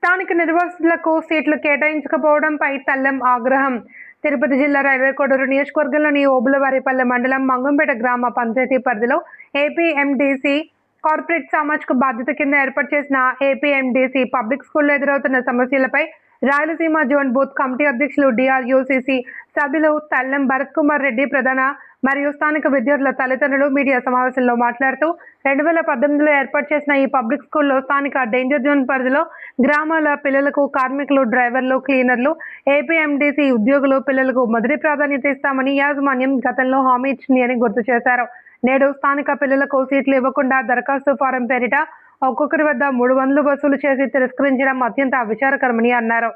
స్థానిక నిర్వాసితులకు సీట్లు కేటాయించకపోవడంపై తల్లెం ఆగ్రహం. తిరుపతి జిల్లా రైల్వే కోడూరు నియోజకవర్గంలోని ఓబులవారిపల్లె మండలం మంగంపేట గ్రామ పంచాయతీ పరిధిలో ఏపీఎండీసీ కార్పొరేట్ సామాజిక బాధ్యత కింద ఏర్పాటు చేసిన ఏపీఎండీసీ పబ్లిక్ స్కూల్లో ఎదురవుతున్న సమస్యలపై రాయలసీమ జోన్ బూత్ కమిటీ అధ్యక్షులు డిఆర్యూసీసీ సభ్యులు తల్లెం భరత్ కుమార్ రెడ్డి ప్రధాన మరియు స్థానిక విద్యార్థుల తల్లిదండ్రులు మీడియా సమావేశంలో మాట్లాడుతూ 2018లో ఏర్పాటు చేసిన ఈ పబ్లిక్ స్కూల్లో స్థానిక డేంజర్ జోన్ పరిధిలో గ్రామాల పిల్లలకు కార్మికులు, డ్రైవర్లు, క్లీనర్లు, ఏపీఎండీసీ ఉద్యోగులు పిల్లలకు మొదటి ప్రాధాన్యత ఇస్తామని యాజమాన్యం గతంలో హామీ ఇచ్చింది అని గుర్తు చేశారు. నేడు స్థానిక పిల్లలకు సీట్లు ఇవ్వకుండా దరఖాస్తు ఫారం పేరిట ఒక్కొక్కరి వద్ద 300 వసూలు చేసి తిరస్కరించడం అత్యంత విచారకరమని అన్నారు.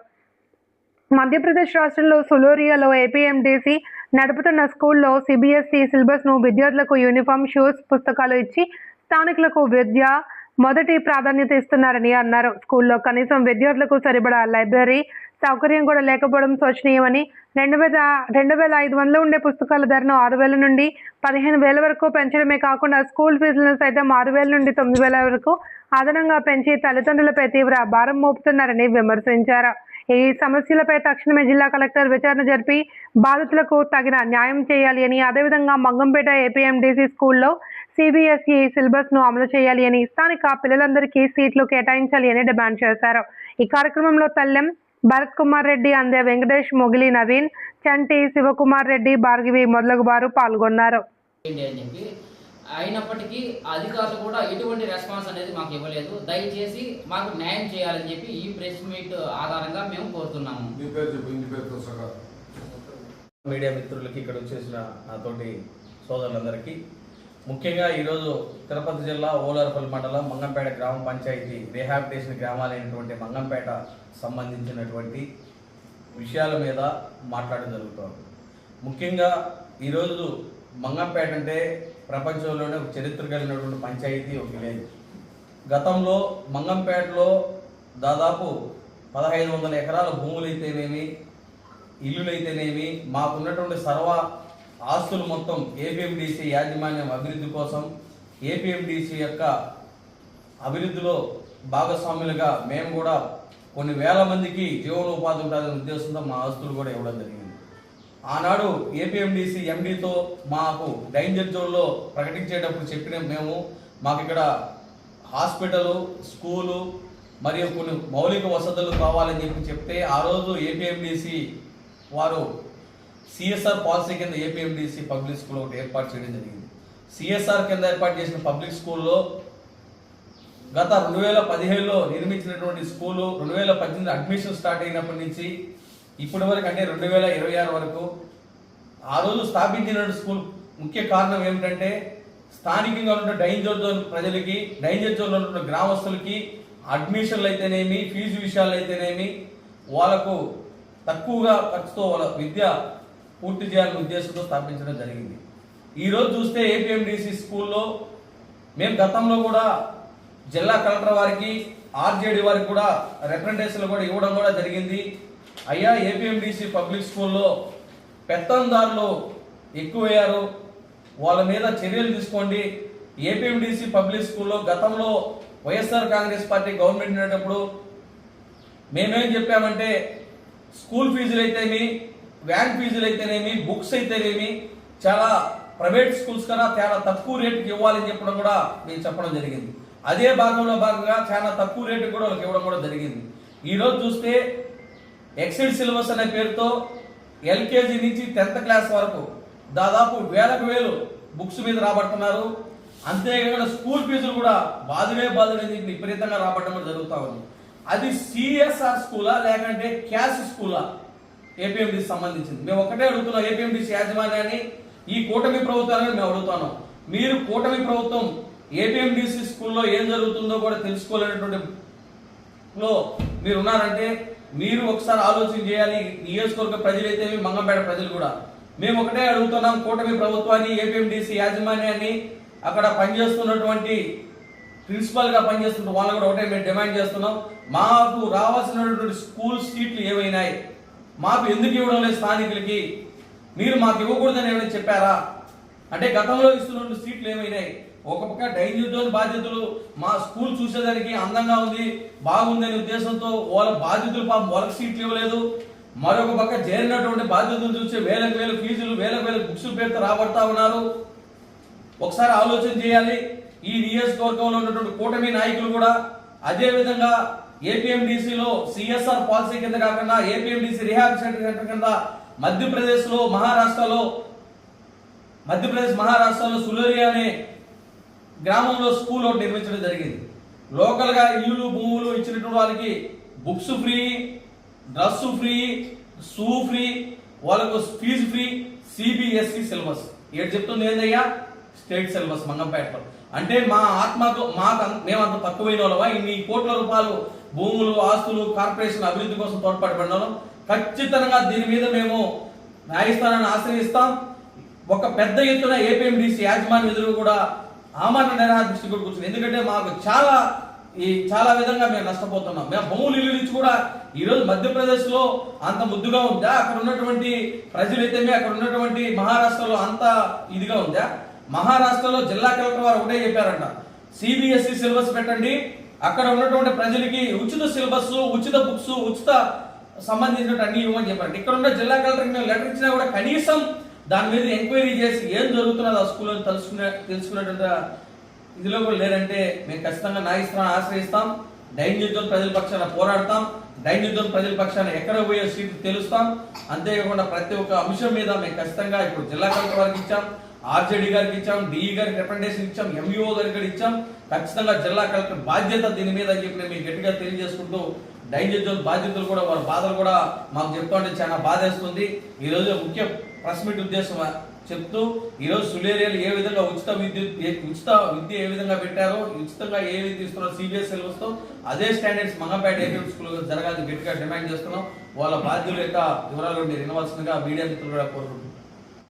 మధ్యప్రదేశ్ రాష్ట్రంలో సులోరియాలో ఏపీఎండీసీ నడుపుతున్న స్కూల్లో సిబిఎస్ఈ సిలబస్ను విద్యార్థులకు యూనిఫామ్, షూస్, పుస్తకాలు ఇచ్చి స్థానికులకు విద్య మొదటి ప్రాధాన్యత ఇస్తున్నారని అన్నారు. స్కూల్లో కనీసం విద్యార్థులకు సరిపడా లైబ్రరీ సౌకర్యం కూడా లేకపోవడం శోచనీయమని 2,500 ఉండే పుస్తకాల ధరను 6,000 నుండి 15,000 వరకు పెంచడమే కాకుండా స్కూల్ ఫీజులను సైతం 6,000 నుండి 9,000 వరకు అదనంగా పెంచి తల్లిదండ్రులపై తీవ్ర భారం మోపుతున్నారని విమర్శించారు. ఈ సమస్యలపై తక్షణమే జిల్లా కలెక్టర్ విచారణ జరిపి బాధితులకు తగిన న్యాయం చేయాలి అని, అదేవిధంగా మంగంపేట ఏపీఎండీసీ స్కూల్లో సిబిఎస్ఈ సిలబస్ను అమలు చేయాలి అని, స్థానిక పిల్లలందరికీ సీట్లు కేటాయించాలి అని డిమాండ్ చేశారు. ఈ కార్యక్రమంలో తల్లెం భరత్ కుమార్ రెడ్డి, అందే వెంకటేష్, మొగిలి నవీన్, చంటి, శివకుమార్ రెడ్డి, భార్గవి మొదలగు వారు పాల్గొన్నారు. అయినప్పటికీ అధికారులు కూడా ఎటువంటి రెస్పాన్స్ అనేది మాకు ఇవ్వలేదు. దయచేసి మాకు న్యాయం చేయాలని చెప్పి ఈ ప్రెస్ మీట్ ఆధారంగా మేము కోరుతున్నాము. మీడియా మిత్రులకి, ఇక్కడ వచ్చేసిన నాతోటి సోదరులందరికీ, ముఖ్యంగా ఈరోజు తిరుపతి జిల్లా ఓబులవారిపల్లె మండలం మంగంపేట గ్రామ పంచాయతీ రీహాబిలిటేషన్ గ్రామాలైనటువంటి మంగంపేట సంబంధించినటువంటి విషయాల మీద మాట్లాడడం జరుగుతుంది. ముఖ్యంగా ఈరోజు మంగంపేట అంటే ప్రపంచంలోనే ఒక చరిత్ర కలిగినటువంటి పంచాయతీ, ఒక విలేజ్. గతంలో మంగంపేటలో దాదాపు 1,500 ఎకరాల భూములైతేనేమి, ఇల్లులైతేనేమి, మాకున్నటువంటి సర్వ ఆస్తులు మొత్తం ఏపీఎండీసీ యాజమాన్యం అభివృద్ధి కోసం, ఏపీఎండీసీ యొక్క అభివృద్ధిలో భాగస్వాములుగా మేము కూడా కొన్ని వేల మందికి జీవనోపాధి ఉంటుందనే ఉద్దేశంతో మా ఆస్తులు కూడా ఇవ్వడం జరిగింది. ఆనాడు ఏపీఎండీసీ ఎండీతో మాకు డేంజర్ జోన్లో ప్రకటించేటప్పుడు చెప్పిన మేము, మాకు ఇక్కడ హాస్పిటలు, స్కూలు మరియు కొన్ని మౌలిక వసతులు కావాలని చెప్తే ఆ రోజు ఏపీఎండీసీ వారు సిఎస్ఆర్ పాలసీ కింద ఏపీఎండీసీ పబ్లిక్ స్కూల్ ఒకటి ఏర్పాటు చేయడం జరిగింది. సిఎస్ఆర్ కింద ఏర్పాటు చేసిన పబ్లిక్ స్కూల్లో గత 2017లో నిర్మించినటువంటి స్కూలు 2018 అడ్మిషన్ స్టార్ట్ అయినప్పటి నుంచి ఇప్పటి వరకు, అంటే 2026 వరకు ఆ రోజు స్థాపించిన స్కూల్ ముఖ్య కారణం ఏమిటంటే స్థానికంగా ఉన్న డేంజర్ జోన్ ప్రజలకి, డేంజర్ జోన్లో ఉన్న గ్రామస్తులకి అడ్మిషన్లు అయితేనేమి, ఫీజు విషయాలు అయితేనేమి వాళ్ళకు తక్కువగా ఖర్చుతో వాళ్ళ విద్య పూర్తి చేయాలనే ఉద్దేశంతో స్థాపించడం జరిగింది. ఈరోజు చూస్తే ఏపీఎండీసీ స్కూల్లో మేము గతంలో కూడా జిల్లా కలెక్టర్ వారికి, ఆర్జేడీ వారికి కూడా రిప్రజెంటేషన్లు కూడా ఇవ్వడం కూడా జరిగింది. అయ్యా, ఏపీఎండీసీ పబ్లిక్ స్కూల్లో పెత్తందారులు ఎక్కువయ్యారు, వాళ్ళ మీద చర్యలు తీసుకోండి. ఏపీఎండీసీ పబ్లిక్ స్కూల్లో గతంలో వైఎస్ఆర్ కాంగ్రెస్ పార్టీ గవర్నమెంట్ ఉండేటప్పుడు మేమేం చెప్పామంటే స్కూల్ ఫీజులు అయితేనేమి, వ్యాన్ ఫీజులు అయితేనేమి, బుక్స్ అయితేనేమి చాలా ప్రైవేట్ స్కూల్స్ కన్నా చాలా తక్కువ రేటుకి ఇవ్వాలని చెప్పడం కూడా మేము చెప్పడం జరిగింది. అదే భాగంగా చాలా తక్కువ రేటు కూడా వాళ్ళకి ఇవ్వడం కూడా జరిగింది. ఈరోజు చూస్తే ఎక్సెల్ సిలబస్ అనే పేరుతో ఎల్కేజీ నుంచి 10th క్లాస్ వరకు దాదాపు వేలకు బుక్స్ మీద రాబడుతున్నారు. అంతేకాకుండా స్కూల్ ఫీజులు కూడా బాధుడే విపరీతంగా రాబట్టడం జరుగుతూ ఉంది. అది సిఎస్ఆర్ స్కూలా లేకంటే క్యాష్ స్కూలా ఏపీఎండీసీ సంబంధించింది? మేము ఒకటే అడుగుతున్నాం ఏపీఎండీసీ యాజమాన్యాన్ని, ఈ కూటమి ప్రభుత్వాన్ని మేము అడుగుతున్నాం. మీరు కూటమి ప్రభుత్వం ఏపీఎండీసీ స్కూల్లో ఏం జరుగుతుందో కూడా తెలుసుకోలేనటువంటి మీరు ఉన్నారంటే మీరు ఒకసారి ఆలోచన చేయాలి. నియోజకవర్గ ప్రజలైతే మంగంపేట ప్రజలు కూడా మేము ఒకటే అడుగుతున్నాం కూటమి ప్రభుత్వాన్ని, ఏపీఎండీసీ యాజమాన్యాన్ని, అక్కడ పనిచేస్తున్నటువంటి ప్రిన్సిపల్గా పనిచేస్తున్న వాళ్ళు కూడా ఒకటే మేము డిమాండ్ చేస్తున్నాం. మాకు రావాల్సినటువంటి స్కూల్ సీట్లు ఏమైనాయి, మాకు ఎందుకు ఇవ్వడం లేదు స్థానికులకి? మీరు మాకు ఇవ్వకూడదని ఏమైనా చెప్పారా? అంటే గతంలో ఇస్తున్న సీట్లు ఏమైనాయి? ఒక పక్క డైన్ జోన్ బాధ్యతలు మా స్కూల్ చూసేదానికి అందంగా ఉంది, బాగుంది అనే ఉద్దేశంతో వాళ్ళ బాధ్యతలు పాపం వాళ్ళకి సీట్లు ఇవ్వలేదు. మరొక పక్క చేరినటువంటి బాధ్యతలు చూసి వేలకు వేల ఫీజులు, వేలకు వేల బుక్స్ పేరుతో రాబడతా ఉన్నారు. ఒకసారి ఆలోచన చేయాలి. ఈ నియోజకవర్గంలో ఉన్నటువంటి కూటమి నాయకులు కూడా అదే విధంగా ఏపీఎండిసిలో సిఎస్ఆర్ పాలసీ కింద కాకుండా ఏపీఎండిసి రిహాబిలిటేషన్ సెంటర్ కింద మధ్యప్రదేశ్ మహారాష్ట్రలో సులేరియా అనే గ్రామంలో స్కూల్ ఒకటి నిర్మించడం జరిగింది. లోకల్ గా ఇల్లు భూములు ఇచ్చినటువంటి వాళ్ళకి books free, dress free, shoe free, వాళ్ళకు ఫీజు ఫ్రీ, సిబిఎస్ఈ సిలబస్. ఏడు చెప్తుంది ఏందయ్యా? స్టేట్ సిలబస్ మంగంపేటలో. అంటే మా ఆత్మకు మేమంత తక్కువైన వాళ్ళమా? ఇన్ని కోట్ల రూపాయలు భూములు, ఆస్తులు, కార్పొరేషన్ అభివృద్ధి కోసం తోడ్పాటుపడిన వాళ్ళం. ఖచ్చితంగా దీని మీద మేము న్యాయస్థానాన్ని ఆశ్రయిస్తాం. ఒక పెద్ద ఎత్తున ఏపీఎండిసి యాజమాన్య ఎదురు కూడా ఆమరణ నిరాహార దృష్టి కూడా కూర్చుంది. ఎందుకంటే మాకు చాలా విధంగా మేము నష్టపోతున్నాం. మేము భూములు ఇల్లు నుంచి కూడా ఈరోజు మధ్యప్రదేశ్ లో అంత ముద్దుగా ఉందా? అక్కడ ఉన్నటువంటి ప్రజలైతే అక్కడ ఉన్నటువంటి మహారాష్ట్రలో అంత ఇదిగా ఉందా? మహారాష్ట్రలో జిల్లా కలెక్టర్ వారు ఒకటే చెప్పారంట, సిబిఎస్ఈ సిలబస్ పెట్టండి, అక్కడ ఉన్నటువంటి ప్రజలకి ఉచిత సిలబస్, ఉచిత బుక్స్, ఉచిత సంబంధించినట్టు అన్ని ఇవ్వమని చెప్పారంట. ఇక్కడ ఉన్న జిల్లా కలెక్టర్కి మేము లెటర్ ఇచ్చినా కూడా కనీసం దాని మీద ఎంక్వైరీ చేసి ఏం జరుగుతున్నది ఆ స్కూల్లో తెలుసుకునేటువంటి ఇదిలో కూడా లేదంటే మేము ఖచ్చితంగా న్యాయస్థానాన్ని ఆశ్రయిస్తాం. డైన్ జోన్ ప్రజల పక్షాన పోరాడతాం. డైన్ జోన్ ప్రజల పక్షాన ఎక్కడ పోయే సీట్లు తెలుస్తాం. అంతేకాకుండా ప్రతి ఒక్క అంశం మీద మేము ఖచ్చితంగా ఇప్పుడు జిల్లా కలెక్టర్ వారికి ఇచ్చాం, ఆర్జేడీ గారికి ఇచ్చాం, డిఈ గారికి రిప్రజెంటేషన్ ఇచ్చాం, ఎంఈఓ గారికి కూడా ఇచ్చాం. ఖచ్చితంగా జిల్లా కలెక్టర్ బాధ్యత దీని మీద అని చెప్పి మేము గట్టిగా తెలియజేసుకుంటూ డైన్ జోన్ బాధ్యతలు కూడా వాళ్ళ బాధలు కూడా మాకు చెప్తుంటే చాలా బాధేస్తుంది. ఈ రోజు ముఖ్య ప్రెస్ మీట్ ఉద్దేశం చెప్తూ ఈరోజు సులేరియాలు ఏ విధంగా ఉచిత విద్య ఏ విధంగా పెట్టారో, ఉచితంగా ఏ విధంగా ఇస్తున్నారో సిబిఎస్ సిలబస్ తో అదే స్టాండర్డ్స్ మంగంపేట ఏపీ స్కూల్ జరగాలని గట్టిగా డిమాండ్ చేస్తున్నాం. వాళ్ళ బాధ్యుల యొక్క వివరాలు మీరు వినవలసిందిగా మీడియా మిత్రులు కూడా కోరుకుంటున్నాం.